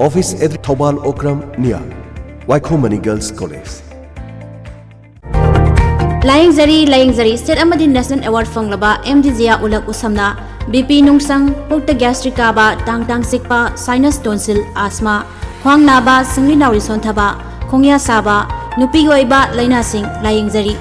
Office at Thobal Okram near Waikhomani Girls College. Laying Zari State Amadi National Award Fonglaba MDZia Ulak Usamna BP Nungsang Pukta Gastrica ba Tang Sikpa Sinus Tonsil Asthma Kwang Naba Singli Naurison Taba Kongya Saba Nupi Goiba Laina Sing Laying Zari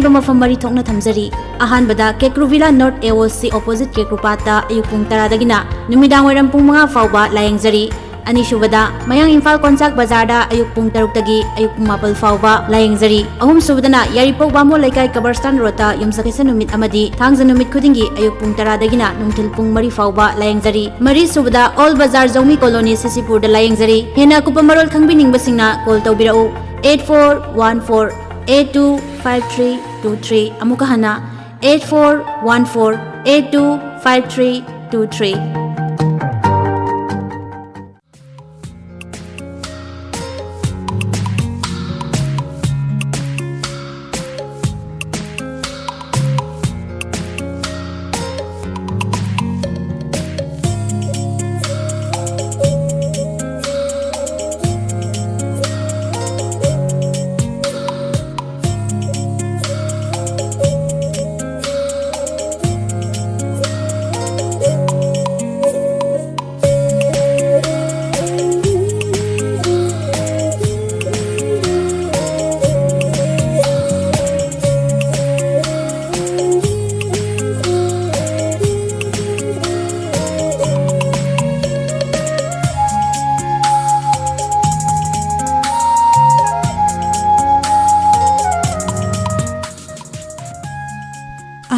Bama from Mari Tongna Tamzari Ahan Bada Kekruvila North AOC opposite Kekrupata Ayupung Taradagina Numidang Waram Pumanga Fauba Laying Zari Anishubada Mayang Infal Konsak Bazada Ayupung Tarutagi Ayupung Mapal Fauba Laying Zari Ahum Subadana Yaripok Bamo Laikai Kabarstan Rota Yumsakisa Numit Amadi Tangza Numit Kudingi Ayupung Taradagina Numtilpung Mari Fauba Laying Zari Mari Subada All Bazar Zomi Colony Sisipur the Laying Zari Hena Kupamarol Kangbining Basingna Kol Taubirao 8414825323 Amukahana 8414825323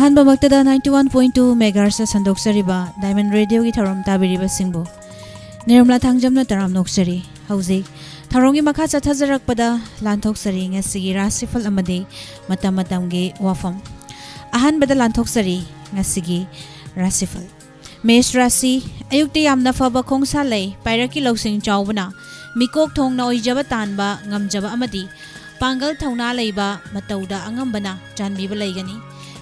Ahanba magtada 91.2 MHz sandoksariba Diamond Radio gi tharom tabiriba singbo Nirmala thangjamna taram noksari hauzik tharongi makha chathajarakpada lanthok-sari ngasigi rasifal amade matam-matamgi wafam ahanbada lanthok-sari ngasigi rasifal Mesh Rasi ayukte yamna faba khongsa lei pairaki losing chawbana mikok thongna oijaba tanba ngamjaba amadi pangal thauna leiba matauda angambana janbiba leigani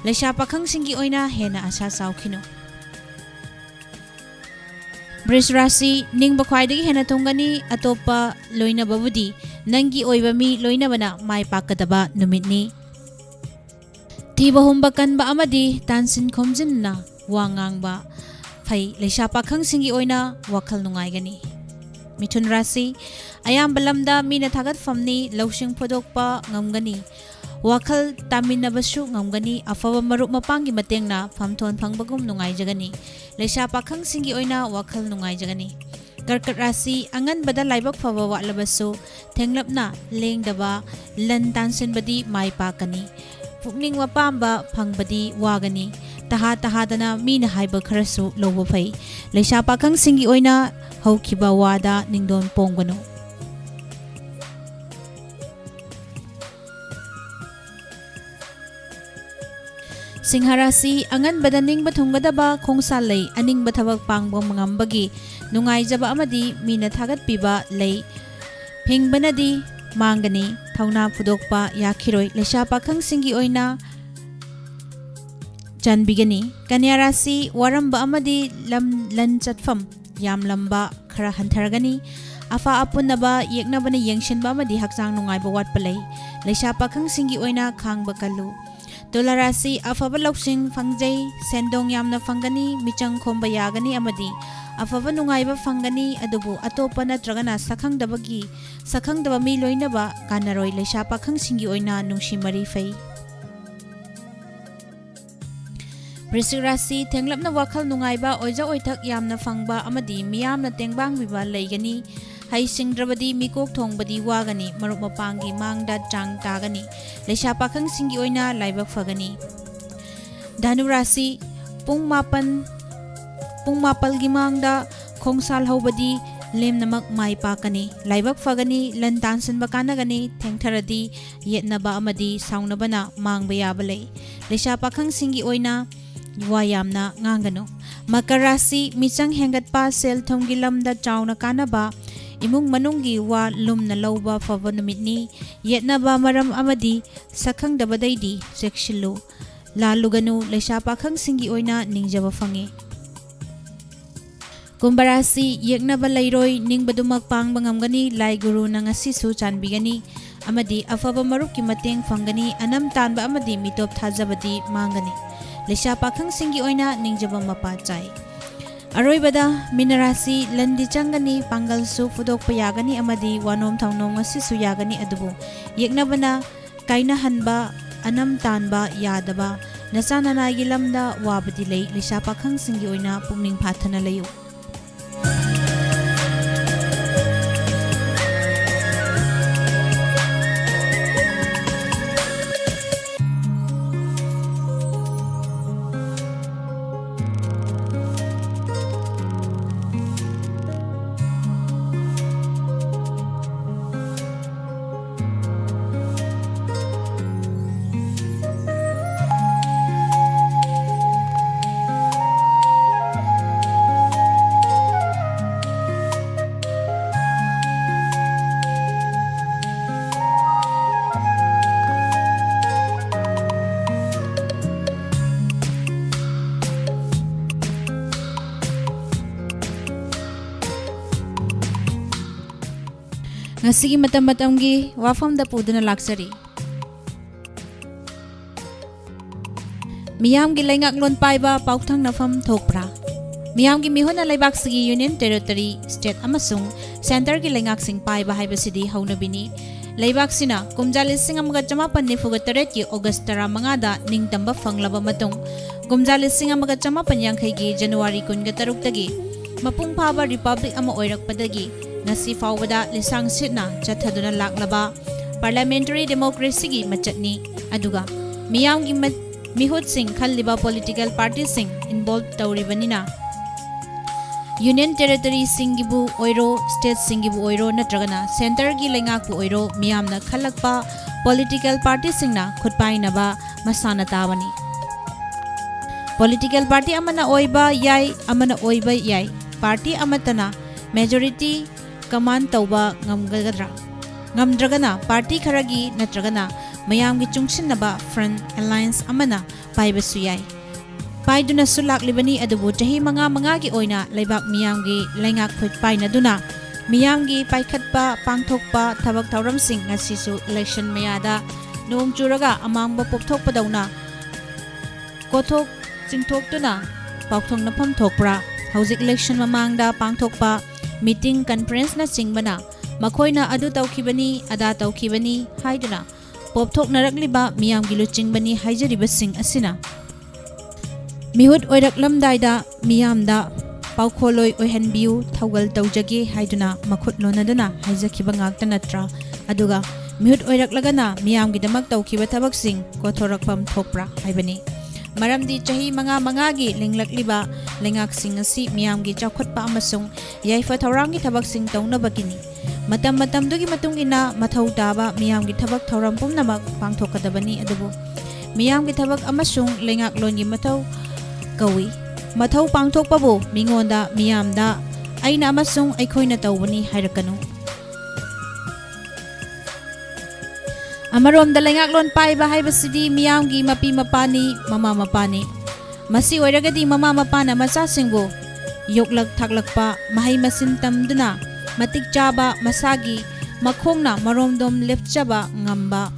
Laisha Pakhang Singi Oina Hena Asa Saukino Bris Rasi Ning Bakwai Hena Tongani Atopa Loina Babudi Nangi Oibami Loina Bana Mai Pakadaba Numitni Tiba Humbakan Ba Amadi Tansin Komjin na Wangang Ba Pai Laisha Pakhang Singi Oina Wakal Nungai Gani Mitun Rasi Ayam Balamda Mina Tagat Famni Laushing Podokpa Ngamgani Wakal taminabasu ngamgani afaba maruk mapangi matengna famthon phangbagum nungai jagani Laisha Pakhang Singi Oina wakal nungai jagani Karkat Rasi angan bada laibak faba watlabasu thenglapna lengdaba lan tansin-badi mai pakani Pukning wapamba phangbadi wagani taha dana mina haiba kharasu lobo phai Laisha Pakhang Singi Oina haukiba wada ningdon ponggano Singharasi angan badaning bathunggadaba khongsa lei aning bathabak pangbong mangambagi nungai jaba amadi mina thagat piba lei phingbanadi mangani thauna phudokpa yakhiroi Laisha Pakhang Singi Oina janbigani Kanyarasi waramba amadi lan chatfam yam lamba khara hanthargani afa apunaba yeknabani yengshinba amadi hakjang nungai ba watpa lei Laisha Pakhang Singi Oina khangba kallu Dolarasi afaba loksing fangjay sendong yamna fangani michang khomba yagani amadi afaba nungaiba fangani adubu atopa natragana sakhangdaba mi loinaba kanaroi Laisha Pakhang Singi Oina nungshimari fai Brisirasi thenglapna wakal nungaiba oija oithak yamna fangba amadi miyamna tengbang biba leigani Hai singdrabadi mikok thongbadi wagani marup mapangi mangda chang tagani Laisha Pakhang Singi Oina laibak fagani Dhanu Rasi pung mapal gi mangda khongsal hobadi lemnamak mai pakani laibak fagani lan tansan bakanagani thengtharadi yetnaba amadi saungnabana mangba yabalei Laisha Pakhang Singi Oina wayamna ngangano Makarasi michang hengatpa sel thonggi lamda chawna kanaba Imung manunggi wa lumna lauba fava numitni yetnaba maram amadi sakhangdabadaidi sekshilu laluganu Laisha Pakhang Singi Oina ningjaba fangi Kumbarasi yeknaba layroi ningbadumak pangba ngamgani lai guru na ngasisu chanbigani amadi afaba marupki mateng fangani anam tanba amadi mitop thajabadi mangani lesha pakhang singi oina ningjaba mapa chai aroibada minarasi landi changani pangal su fudok payagani amadi wanom thangnom ngasisu yagani adubu yeknabana kaina hanba anam tanba yadaba nasana gilamda wabadi lei lesha pakhang singi oina pumning phathana layu ngasigi matam-matamgi wafam da puduna laksari miyamgi laingaklon paiba pauthang nafam thokpra miyamgi mihona laibak sigi union territory state amasung center gi laingak sing paiba haibasidi haunabini laibak sina kumjali sing amaga chamapan nifuga taret ki august 15 da ningtamba fanglaba matung kumjali sing amaga chamapan yangkhai gi january 13 tagi mapung phaba republic ama oirakpadagi nasi fawada lisang sitna chathaduna laklaba parliamentary democracy gi machatni aduga miyam gi mihut sing khalliba political party sing involved tawribanina union territory singibu oiro state singibu oiro natragana center gi lengak bu oiro miyamna khalakpa political party singna khutpainaba masana tabani political party amana oiba yai party amatana majority command tauba ngamdragana party kharagi natragana mayamgi chungsinnaba front alliance amana paibasu yai paiduna sulaklibani adubu chahi manga gi oina laibak miyamgi laingak khut painaduna miyamgi paikhatpa pangthokpa thabak thauram sing ngasisu election mayada nong churaga amangba popthokpa dauna kothok chingthoktuna pauthong nafam thokpra hauzik election mamangda pangthokpa meeting conference na singbana makoina adu tawkhibani ada tawkhibani haiduna popthok narakliba miyam gilu chingbani haijariba sing asina mihut oiraklamdaida miyamda paukholoi oihanbiu thaugal tawjage haiduna makhut lonaduna haijakhiba ngakta natra aduga mihut oiraklagana miyamgi damak tawkhiba thabak sing kothorakpam thokpra haibani maramdi chahi manga gi linglakliba lengak sing asi miyamgi chawkhatpa amasung yaifa thaurangi thabak sing taunabakini matam dugi matung ina mathau taba miyamgi thabak thauram pumnamak pangthokadabani adubu miyamgi thabak amasung lengak longi mathau kawi mathau pangthokpabu mingonda miyamda aina amasung aikhoina tawbani hairakanu amarom da lengaklon paiba haibasidi miyamgi mapi mapani mama mapani masi oiragadi mama mapana macha singbo yoklak thaklakpa mahai masin tamduna matik chaba masagi makhongna maromdom lepchaba ngamba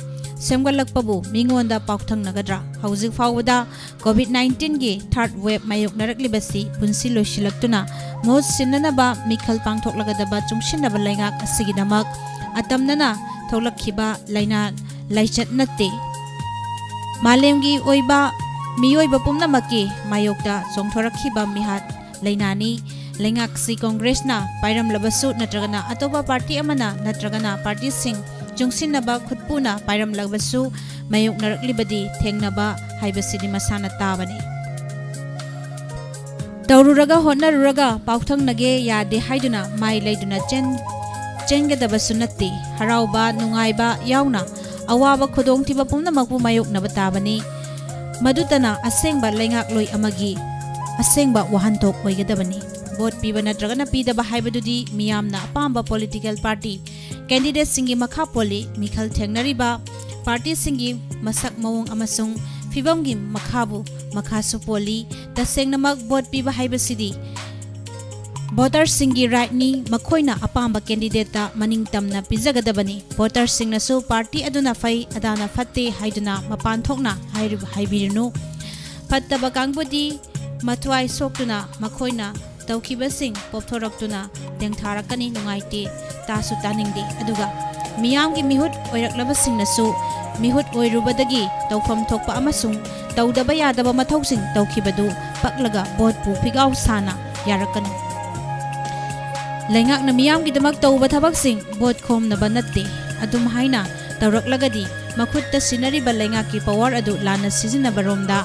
semgalakpabu mingonda pauthang nagadra hauzik fawada covid 19 gi third wave mayok naraklibasi punsi loisilaktuna mohut sinnanaba mikhal pangthoklagadaba chungsinnaba laingak asigidamak atamnana tholakhiba laina laichat natte malemgi oiba miyoiba pumnamaki mayokta chongthorakhiba mihat lainani lengaksi congress na pairam labasu natragana atoba party amana natragana party sing chungsinnaba khutpuna pairam labasu mayok naraklibadi thengnaba haibasidi masana tabani taururaga honnaruraga pauthang nage yade haiduna mai leiduna chengadaba natte harauba nungaiba yauna awaba khodong tiba pumnamakbu mayok nabatabani madutana asengba lengak loi amagi asengba wahantok oigadabani vote piba natragana pidaba haibadudi miyamna apamba political party candidate singi makha poli mikhal thengnariba party singi masak mawong amasung fibamgi makhabu makhasu poli tasengnamak vote piba haibasidi ꯚꯣꯇꯔꯁꯤꯡꯒꯤ ꯔꯥꯏꯠꯅꯤ ꯃꯈꯣꯏꯅ ꯑꯄꯥꯝꯕ ꯀꯦꯟꯗꯤꯗꯦꯠꯇ ꯃꯅꯤꯡ ꯇꯝꯅ ꯄꯤꯖꯒꯗꯕꯅꯤ ꯚꯣꯇꯔꯁꯤꯡꯅꯁꯨ party ꯑꯗꯨꯅ ꯐꯩ ꯑꯗꯥꯅ ꯐꯠꯇꯦ ꯍꯥꯏꯗꯨꯅ ꯃꯄꯥꯟ ꯊꯣꯛꯅ ꯍꯥꯏꯕꯤꯔꯨꯅꯨ ꯐꯠꯇꯕ ꯀꯥꯡꯕꯨꯗꯤ ꯃꯊ꯭ꯋꯥꯏ ꯁꯣꯛꯇꯨꯅ ꯃꯈꯣꯏꯅ ꯇꯧꯈꯤꯕꯁꯤꯡ ꯄꯣꯞꯊꯣꯔꯛꯇꯨꯅ ꯇꯦꯡꯊꯥꯔꯛꯀꯅꯤ ꯅꯨꯡꯉꯥꯏꯇꯦ ꯇꯥꯁꯨ ꯇꯥꯅꯤꯡꯗꯦ ꯑꯗꯨꯒ ꯃꯤꯌꯥꯝꯒꯤ ꯃꯤꯍꯨꯠ ꯑꯣꯏꯔꯛꯂꯕꯁꯤꯡꯅꯁꯨ ꯃꯤꯍꯨꯠ ꯑꯣꯏꯔꯨꯕꯗꯒꯤ ꯇꯧꯐꯝ ꯊꯣꯛꯄ ꯑꯃꯁꯨꯡ ꯇꯧꯗꯕ ꯌꯥꯗꯕ ꯃꯊꯧꯁꯤꯡ ꯇꯧꯈꯤꯕꯗꯨ ꯄꯛꯂꯒ ꯚꯣꯠꯄꯨ ꯐꯤꯒꯥꯎ ꯁꯥꯅ ꯌꯥꯔꯛꯀꯅꯤ ꯂꯩꯉꯥꯛꯅ ꯃꯤꯌꯥꯝꯒꯤꯗꯃꯛ ꯇꯧꯕ ꯊꯕꯛꯁꯤꯡ ꯚꯣꯠ ꯈꯣꯝꯅꯕ ꯅꯠꯇꯦ ꯑꯗꯨꯝ ꯍꯥꯏꯅ ꯇꯧꯔꯛꯂꯒꯗꯤ ꯃꯈꯨꯠꯇ ꯁꯤꯟꯅꯔꯤꯕ ꯂꯩꯉꯥꯛꯀꯤ ꯄꯋꯥꯔ ꯑꯗꯨ ꯂꯥꯟꯅ ꯁꯤꯖꯤꯟꯅꯕꯔꯣꯝꯗ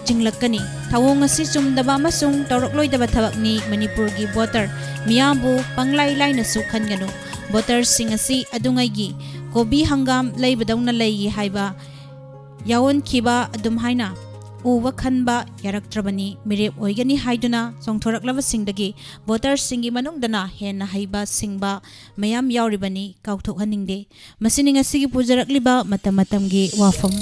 ꯆꯤꯡꯂꯛꯀꯅꯤ ꯊꯧꯑꯣꯡ ꯑꯁꯤ ꯆꯨꯝꯗꯕ ꯑꯃꯁꯨꯡ ꯇꯧꯔꯛꯂꯣꯏꯗꯕ ꯊꯕꯛꯅꯤ ꯃꯅꯤꯄꯨꯔꯒꯤ ꯚꯣꯇꯔ ꯃꯤꯌꯥꯝꯕꯨ ꯄꯪꯂꯥꯏ ꯂꯥꯏꯅꯁꯨ ꯈꯟꯒꯅꯨ ꯚꯣꯇꯔꯁꯤꯡ ꯑꯁꯤ ꯑꯗꯨꯉꯩꯒꯤ ꯀꯣꯕꯤ ꯍꯪꯒꯥꯝ ꯂꯩꯕꯗꯧꯅ ꯂꯩꯒꯤ ꯍꯥꯏꯕ ꯌꯥꯎꯟꯈꯤꯕ ꯑꯗꯨꯝ ꯍꯥꯏꯅ ꯎꯕ ꯈꯟꯕ ꯌꯥꯔꯛꯇ꯭ꯔꯕꯅꯤ ꯃꯤꯔꯦꯞ ꯑꯣꯏꯒꯅꯤ ꯍꯥꯏꯗꯨꯅ ꯆꯣꯡꯊꯣꯔꯛꯂꯕꯁꯤꯡꯗꯒꯤ ꯚꯣꯇꯔꯁꯤꯡꯒꯤ ꯃꯅꯨꯡꯗꯅ ꯍꯦꯟꯅ ꯍꯩꯕ ꯁꯤꯡꯕ ꯃꯌꯥꯝ ꯌꯥꯎꯔꯤꯕꯅꯤ ꯀꯥꯎꯊꯣꯛꯍꯟꯅꯤꯡꯗꯦ ꯃꯁꯤꯅꯤ ꯉꯁꯤꯒꯤ ꯄꯨꯖꯔꯛꯂꯤꯕ ꯃꯇꯝ ꯃꯇꯝꯒꯤ ꯋꯥꯐꯝ